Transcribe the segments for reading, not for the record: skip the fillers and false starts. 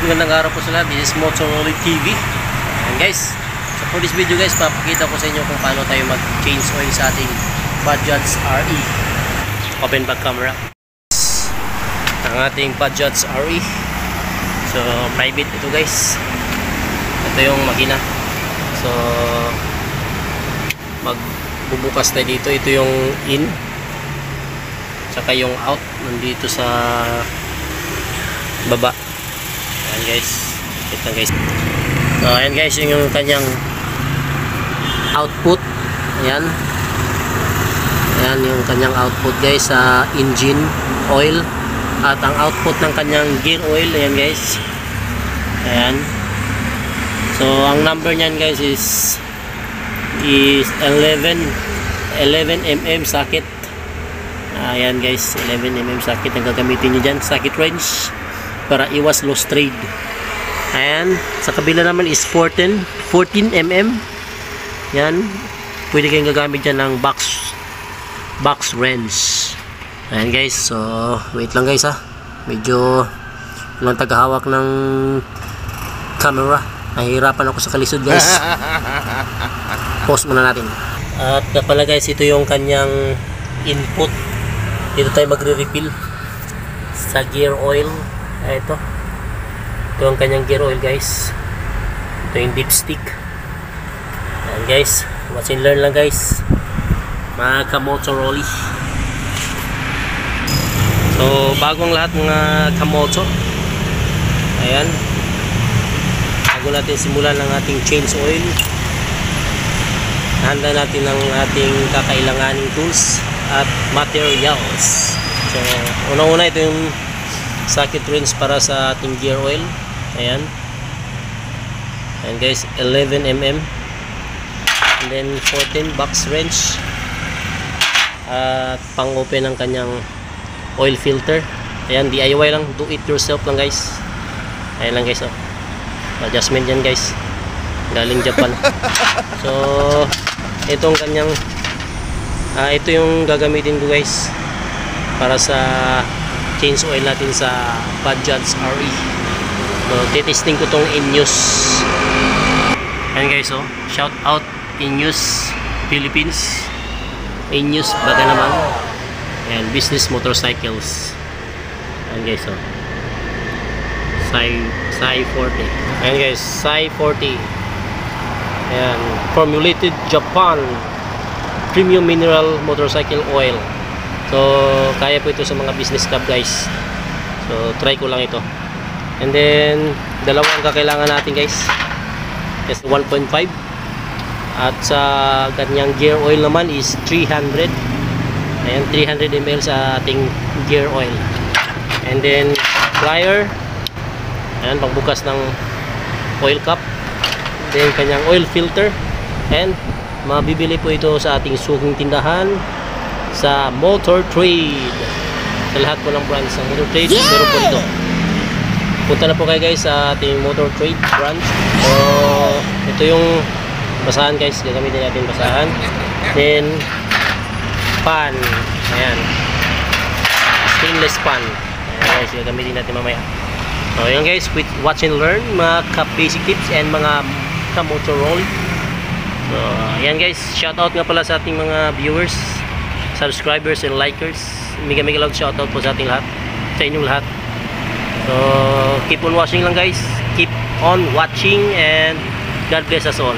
Magandang araw po sa lahat. This is Motorolly TV. And guys, so for this video guys, papakita ko sa inyo kung paano tayo mag-change oil sa ating Bajaj RE. Open back camera. Ang ating Bajaj RE. So private ito guys. Ito yung makina. So magbubukas tayo dito. Ito yung in, saka yung out nandito sa baba. Ayan guys, ito guys. So ayan guys, yung kanyang output. Ayan, ayan yung kanyang output guys sa engine oil. At ang output ng kanyang gear oil, ayan guys. Ayan. So ang number niyan guys is 11 mm socket. Ayan guys, 11 mm socket ang gagamitin nyo dyan, socket range, para iwas lost trade. Ayan, sa kabila naman is 14 mm. Yan, pwede kayong gagamit dyan ng box wrench. Ayan guys, so wait lang guys ha, medyo walang tagahawak ng camera, nahihirapan ako sa kalisod guys. Pause muna natin. At pala guys, ito yung kanyang input. Dito tayo magre-refill sa gear oil. Ito ang kanyang gear oil guys. Ito yung dipstick. Ayan guys, watch and learn lang guys, mga ka-Motorolly. So bagong lahat mga ka-moto. Ayan, bago natin simulan ng ating change oil, handa natin ang ating kakailanganing tools at materials. So unang-una, ito yung socket wrench para sa ating gear oil. Ayan, and guys, 11 mm, and then 14 box wrench at pang open ng kanyang oil filter. Ayan, DIY lang, do it yourself lang guys. Ayan lang guys, oh, adjustment yan guys, galing Japan. So itong kanyang ito yung gagamitin ko guys para sa change oil natin sa Bajaj RE. So titesting ko tong Ineos. Ayan guys, oh, shout out Ineos Philippines. Ineos baga naman. Ayan, business motorcycles. Ayan guys, oh, Sai 40. Ayan guys, Sai 40. Ayan, formulated Japan premium mineral motorcycle oil. So kaya po ito sa mga business club guys. So try ko lang ito. And then dalawang kakailangan natin guys, is 1.5, at sa kanyang gear oil naman is 300. Ayan, 300 ml sa ating gear oil. And then plier. Ayan, pagbukas ng oil cap. Then kanyang oil filter. And mabibili po ito sa ating suking tindahan sa Motor Trade. Sa lahat po ng branch ng Motor Trade, meron po ito. Punta na po kayo guys sa ating Motor Trade branch. So ito yung basahan guys, gagamitin natin basahan. Then pan. Ayan, stainless pan. Ayan guys, gagamitin natin mamaya. So yun guys, with watch and learn, mga ka-basic tips and mga ka-Motorolly. So ayan guys, shout out nga pala sa ating mga viewers, subscribers and likers. Mega loud shout out po sa ating lahat, sa inyong lahat. So keep on watching lang guys, keep on watching, and God bless us all.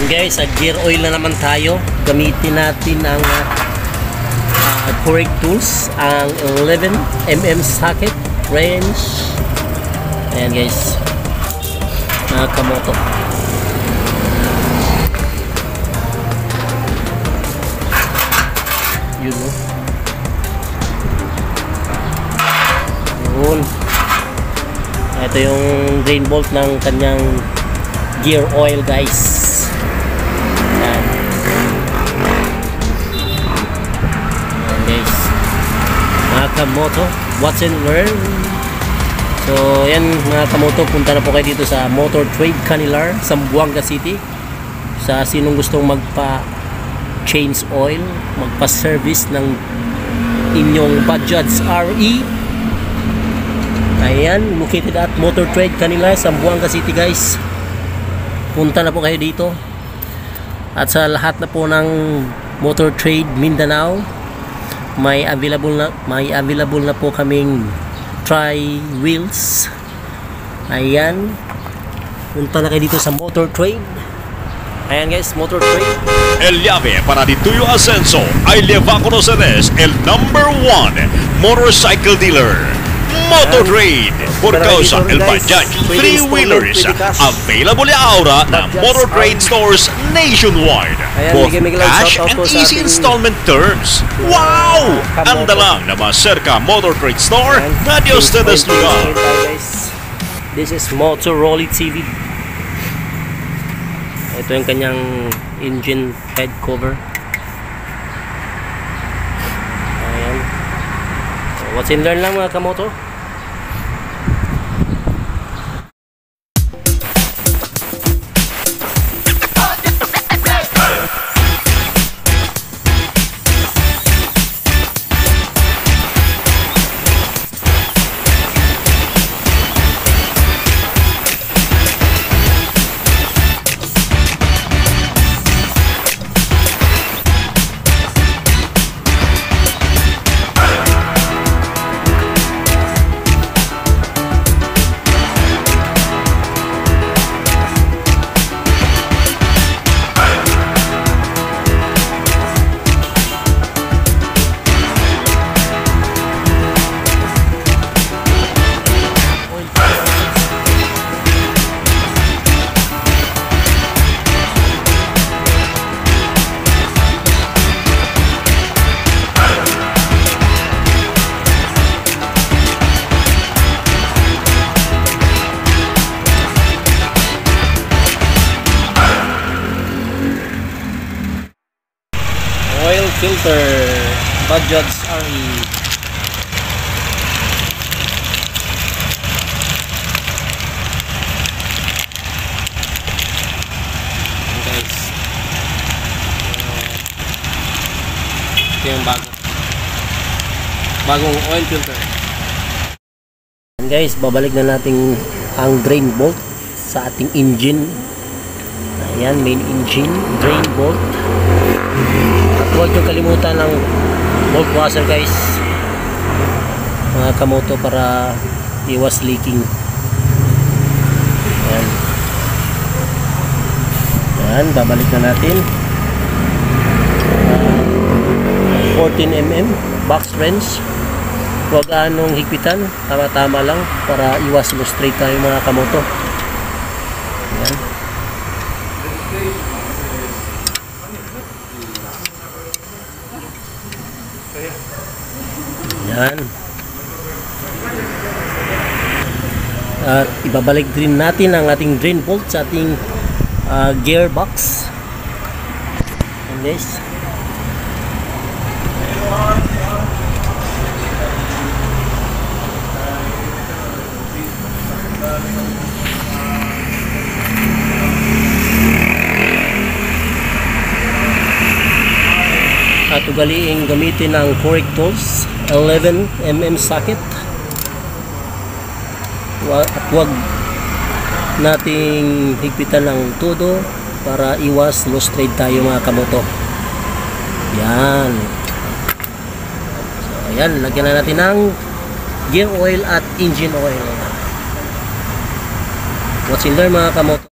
Guys, gear oil na naman tayo. Gamitin natin ang correct tools, ang 11mm socket wrench. Ayan guys, mga kamoto. Yun o. Yun. Ito yung drain bolt ng kanyang gear oil guys. Ayan. Ayan guys, mga kamoto, watch and learn. So yan mga kamoto, punta na po kayo dito sa Motor Trade Canilar, Zamboanga City. Sa sinong gustong magpa change oil, magpa service ng inyong Bajaj RE. Ayan, located at Motor Trade Canilar, Zamboanga City guys. Punta na po kayo dito. At sa lahat na po ng Motor Trade Mindanao, may available na po kaming tri wheels. Ayan, punta na kayo dito sa Motor Trade. Ayan guys, Motor Trade. El llave para di tuyo ascenso ay lleva a conocerles el #1 motorcycle dealer, Motor Trade. Por causa el Bajaj 3-wheelers available ahora na Motor Trade stores nationwide. Both cash and easy installment terms. Wow! Anda lang na más cerca Motor Trade Store na de ustedes lugar. This is Motorola TV. Ito yung kanyang engine head cover. Ayan. So, watch and learn lang mga kamoto. Oil filter, Bajaj RE. Guys, ito yung bagong oil filter. And guys, babalik na natin ang drain bolt sa ating engine. Ayan, main engine, drain bolt. At huwag nyo kalimutan ng bolt washer guys, mga kamoto, para iwas leaking. Ayan. Ayan, babalik na natin. 14mm box wrench. Huwag anong higpitan, tama-tama lang para iwas straight tayo mga kamoto. Ayan. Yan. At ibabalik din natin ang ating drain bolt sa ating gearbox. And guys, at ugaliin gamitin ang correct tools, 11mm socket. At huwag nating higpitan ng todo para iwas loose trade tayo mga kamoto. Yan. So ayan, lagyan na natin ng gear oil at engine oil. What's in there mga kamoto?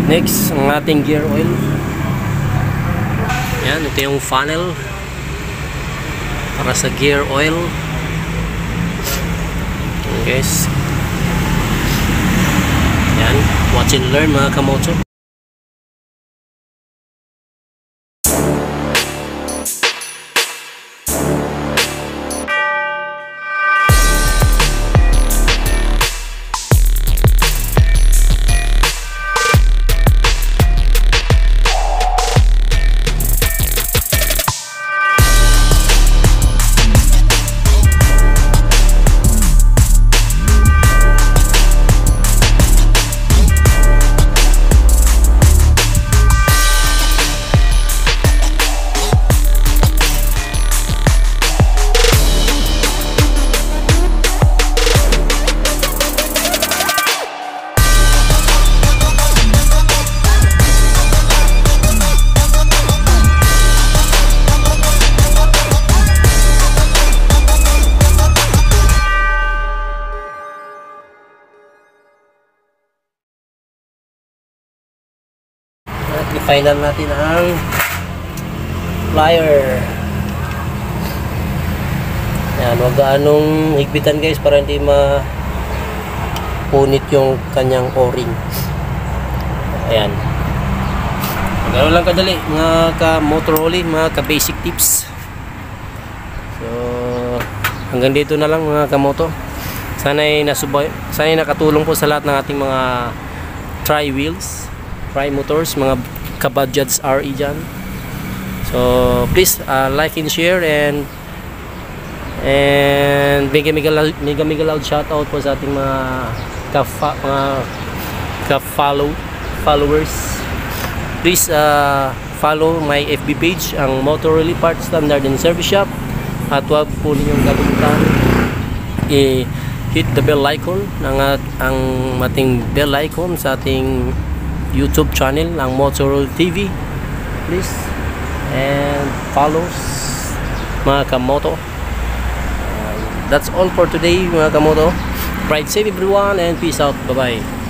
Next, ang ating gear oil. Yan, ito yung funnel para sa gear oil. Okay, guys. Yan, watch and learn mga kamoto. At i-final natin ang plier. Yan, huwag gaanong higpitan guys para hindi mapunit yung kanyang o-ring. Ayan. Gano'n lang kadali mga ka-motoroli, mga ka-basic tips. So, hanggang dito na lang mga kamoto. Sana'y nakatulong po sa lahat ng ating mga tri-wheels, tri-motors, mga ka-budgets RE dyan. So, please like and share and mega loud shoutout po sa ating mga followers. Please follow my FB page, ang Motoroli Parts Standard and Service Shop, at huwag po ninyong kalimutan hit the bell icon ang ating bell icon sa ating YouTube channel, ang Motoroli TV, please, and follow mga kamoto. That's all for today mga kamoto. Ride safe everyone and peace out. Bye bye.